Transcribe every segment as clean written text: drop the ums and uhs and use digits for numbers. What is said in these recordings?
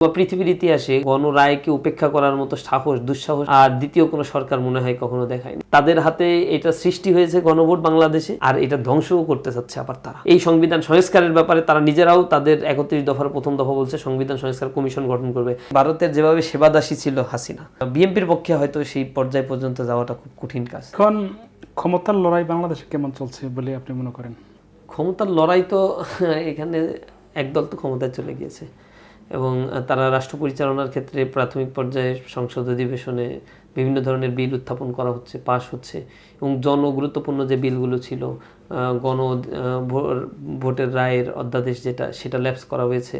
পৃথিবীর ইতিহাসে গণরায়কে উপেক্ষা করার মতো সাহস দুঃসাহস আর দ্বিতীয় কোনো সরকার মনে হয় কখনো দেখায়নি। তাদের হাতে এটা সৃষ্টি হয়েছে গণভোট বাংলাদেশে, আর এটা ধ্বংসও করতে চাচ্ছে আবার তারা। এই সংবিধান সংস্কারের ব্যাপারে তারা নিজেরাও তাদের 31 দফার প্রথম দফা বলছে সংবিধান সংস্কার কমিশন গঠন করবে। ভারতের যেভাবে সেবাদাসী ছিল হাসিনা, বিএনপির পক্ষে হয়তো সেই পর্যায় পর্যন্ত যাওয়াটা খুব কঠিন কাজ। এখন ক্ষমতার লড়াই বাংলাদেশে কেমন চলছে বলে আপনি মনে করেন? ক্ষমতার লড়াই তো এখানে একদল তো ক্ষমতায় চলে গিয়েছে এবং তারা রাষ্ট্র পরিচালনার ক্ষেত্রে প্রাথমিক পর্যায়ে সংসদ অধিবেশনে বিভিন্ন ধরনের বিল উত্থাপন করা হচ্ছে, পাশ হচ্ছে এবং জনগুরুত্বপূর্ণ যে বিলগুলো ছিল, ভোটের রায়ের অধ্যাদেশ সেটা ল্যাপস করা হয়েছে।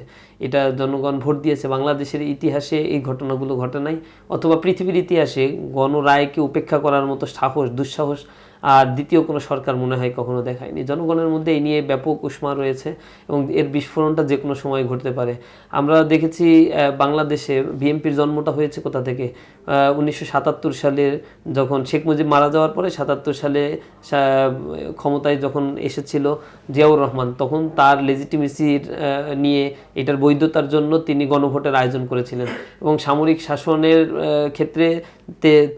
এটা জনগণ ভোট দিয়েছে। বাংলাদেশের ইতিহাসে এই ঘটনাগুলো ঘটে নাই, অথবা পৃথিবীর ইতিহাসে গণরায়কে উপেক্ষা করার মতো সাহস দুঃসাহস আর দ্বিতীয় কোনো সরকার মনে হয় কখনো দেখায়নি। জনগণের মধ্যে এই নিয়ে ব্যাপক উষ্মা রয়েছে এবং এর বিস্ফোরণটা যে কোনো সময় ঘটতে পারে। আমরা দেখেছি বাংলাদেশে বিএনপির জন্মটা হয়েছে কোথা থেকে? 1977 সালে যখন শেখ মুজিব মারা যাওয়ার পরে 77 সালে ক্ষমতায় যখন এসেছিল জিয়াউর রহমান, তখন তার লেজিটিমেসির নিয়ে এটার বৈধতার জন্য তিনি গণভোটের আয়োজন করেছিলেন এবং সামরিক শাসনের ক্ষেত্রে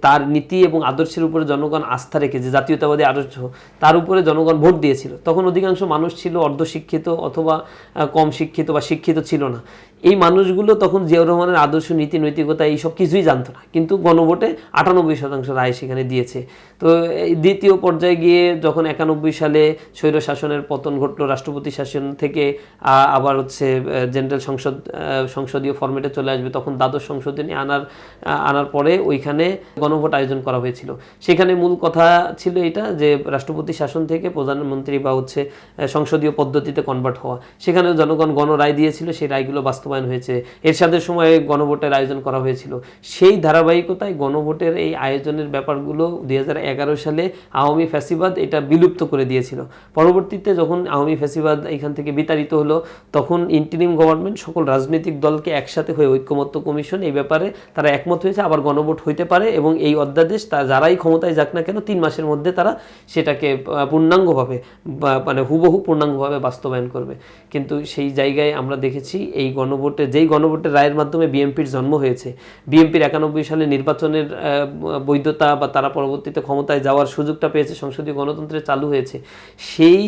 তার নীতি এবং আদর্শের উপরে জনগণ আস্থা রেখে, যে জাতীয়তাবাদী আদর্শ, তার উপরে জনগণ ভোট দিয়েছিল। তখন অধিকাংশ মানুষ ছিল অর্ধশিক্ষিত অথবা কম শিক্ষিত বা শিক্ষিত ছিল না। এই মানুষগুলো তখন জিয়াউর রহমানের আদর্শ, নীতি, নৈতিকতা এইসব কিছুই জানতো না, কিন্তু গণভোটে 98% রায় সেখানে দিয়েছে। তো দ্বিতীয় পর্যায়ে গিয়ে যখন 91 সালে স্বৈর শাসনের পতন ঘটলো, রাষ্ট্রপতি শাসন থেকে আবার জেনারেল সংসদীয় ফরম্যাটে চলে আসবে, তখন দ্বাদশ সংশোধনী আনার পরে ওইখানে গণভোট আয়োজন করা হয়েছিল। সেখানে মূল কথা ছিল এটা যে রাষ্ট্রপতি শাসন থেকে প্রধানমন্ত্রী বা সংসদীয় পদ্ধতিতে কনভার্ট হওয়া। সেখানে জনগণ গণরায় দিয়েছিল, সেই রায়গুলো বাস্তবায়ন হয়েছে। এরশাদের সময়ে গণভোটের আয়োজন করা হয়েছিল। সেই ধারাবাহিকতায় গণভোটের এই আয়োজনের ব্যাপারগুলো 2011 সালে আওয়ামী ফ্যাসিবাদ এটা বিলুপ্ত করে দিয়েছিল। পরবর্তীতে যখন আওয়ামী ফ্যাসিবাদ এখান থেকে বিতাড়িত হলো, তখন ইন্টিরিম গভর্নমেন্ট সকল রাজনৈতিক দলকে একসাথে হয়ে ঐক্যমত্য কমিশন এই ব্যাপারে তারা একমত হয়েছে আবার গণভোট হইতে পারে এবং এই অধ্যাদেশ যারাই ক্ষমতায় যাক না কেন 3 মাসের মধ্যে তারা সেটাকে পূর্ণাঙ্গভাবে হুবহু পূর্ণাঙ্গভাবে বাস্তবায়ন করবে। কিন্তু সেই জায়গায় আমরা দেখেছি এই যেই গণভোটের রায়ের মাধ্যমে বিএনপির জন্ম হয়েছে, বিএনপির 91 সালে নির্বাচনের বৈধতা বা তারা পরবর্তীতে ক্ষমতায় যাওয়ার সুযোগটা পেয়েছে, সংসদীয় গণতন্ত্রে চালু হয়েছে, সেই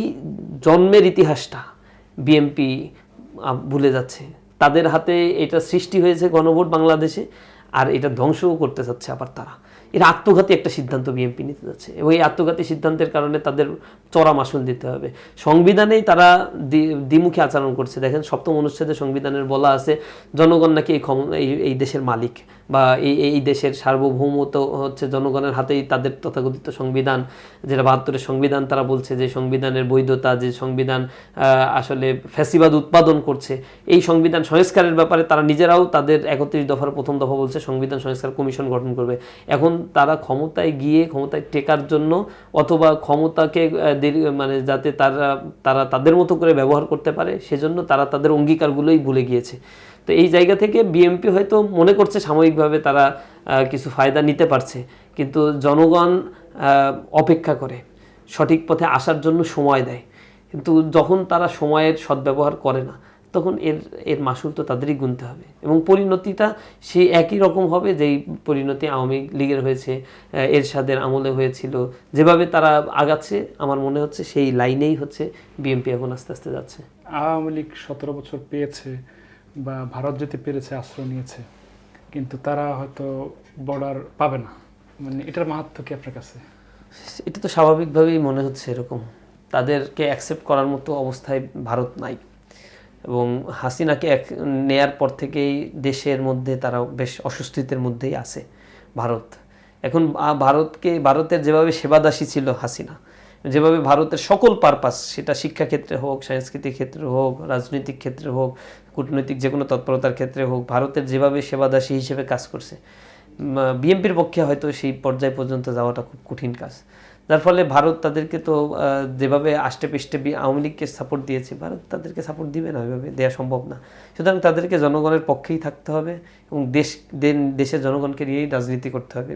জন্মের ইতিহাসটা বিএনপি ভুলে যাচ্ছে। তাদের হাতে এটা সৃষ্টি হয়েছে গণভোট বাংলাদেশে, আর এটা ধ্বংসও করতে চাচ্ছে আবার তারা। এরা আত্মঘাতী একটা সিদ্ধান্ত বিএনপি নিতে যাচ্ছে এবং এই আত্মঘাতী সিদ্ধান্তের কারণে তাদের চড়া মাশুল দিতে হবে। সংবিধানেই তারা দ্বিমুখী আচরণ করছে। দেখেন, 7ম অনুচ্ছেদে সংবিধানের বলা আছে জনগণ নাকি এই দেশের মালিক বা এই দেশের সার্বভৌমত্ব জনগণের হাতেই। তাদের তথাকথিত সংবিধান, যেটা 72-এর সংবিধান, তারা বলছে যে সংবিধানের বৈধতা, যে সংবিধান আসলে ফ্যাসিবাদ উৎপাদন করছে, এই সংবিধান সংস্কারের ব্যাপারে তারা নিজেরাও তাদের 31 দফার প্রথম দফা বলছে সংবিধান সংস্কার কমিশন গঠন করবে। এখন তারা ক্ষমতায় গিয়ে ক্ষমতায় টেকার জন্য অথবা ক্ষমতাকে যাতে তারা তাদের মতো করে ব্যবহার করতে পারে, সেজন্য তারা তাদের অঙ্গীকারগুলোই ভুলে গিয়েছে। তো এই জায়গা থেকে বিএনপি হয়তো মনে করছে সাময়িকভাবে তারা কিছু ফায়দা নিতে পারছে, কিন্তু জনগণ অপেক্ষা করে, সঠিক পথে আসার জন্য সময় দেয়। কিন্তু যখন তারা সময়ের সদ্ব্যবহার করে না, তখন এর মাসুল তো তাদেরই গুনতে হবে এবং পরিণতিটা সেই একই রকম হবে যেই পরিণতি আওয়ামী লীগের হয়েছে, এরশাদের আমলে হয়েছিল। যেভাবে তারা আগাচ্ছে, আমার মনে হচ্ছে সেই লাইনেই বিএনপি এখন আস্তে আস্তে যাচ্ছে। আওয়ামী লীগ 17 বছর পেয়েছে বা ভারত যেতে পেরেছে, আশ্রয় নিয়েছে, কিন্তু তারা হয়তো বর্ডার পাবে না। এটার মাহাত্ম্য কি আপনার কাছে? এটা তো স্বাভাবিকভাবেই মনে হচ্ছে এরকম। তাদেরকে অ্যাকসেপ্ট করার মতো অবস্থায় ভারত নাই এবং হাসিনাকে নেয়ার পর থেকেই দেশের মধ্যে তারা বেশ অস্বস্তিতের মধ্যেই আছে ভারত। এখন ভারতের যেভাবে সেবাদাসী ছিল হাসিনা, যেভাবে ভারতের সকল পারপাস, সেটা শিক্ষাক্ষেত্রে হোক, সাংস্কৃতিক ক্ষেত্রে হোক, রাজনৈতিক ক্ষেত্রে হোক, কূটনৈতিক যে কোনো তৎপরতার ক্ষেত্রে হোক, ভারতের যেভাবে সেবাদাসী হিসেবে কাজ করছে, বিএনপির পক্ষে হয়তো সেই পর্যায় পর্যন্ত যাওয়াটা খুব কঠিন কাজ। যার ফলে ভারত তাদেরকে তো যেভাবে আষ্টে পৃষ্ঠে আওয়ামী লীগকে সাপোর্ট দিয়েছে, ভারত তাদেরকে সাপোর্ট দিবে না, ওইভাবে দেওয়া সম্ভব না। সুতরাং তাদেরকে জনগণের পক্ষেই থাকতে হবে এবং দেশের জনগণকে নিয়েই রাজনীতি করতে হবে।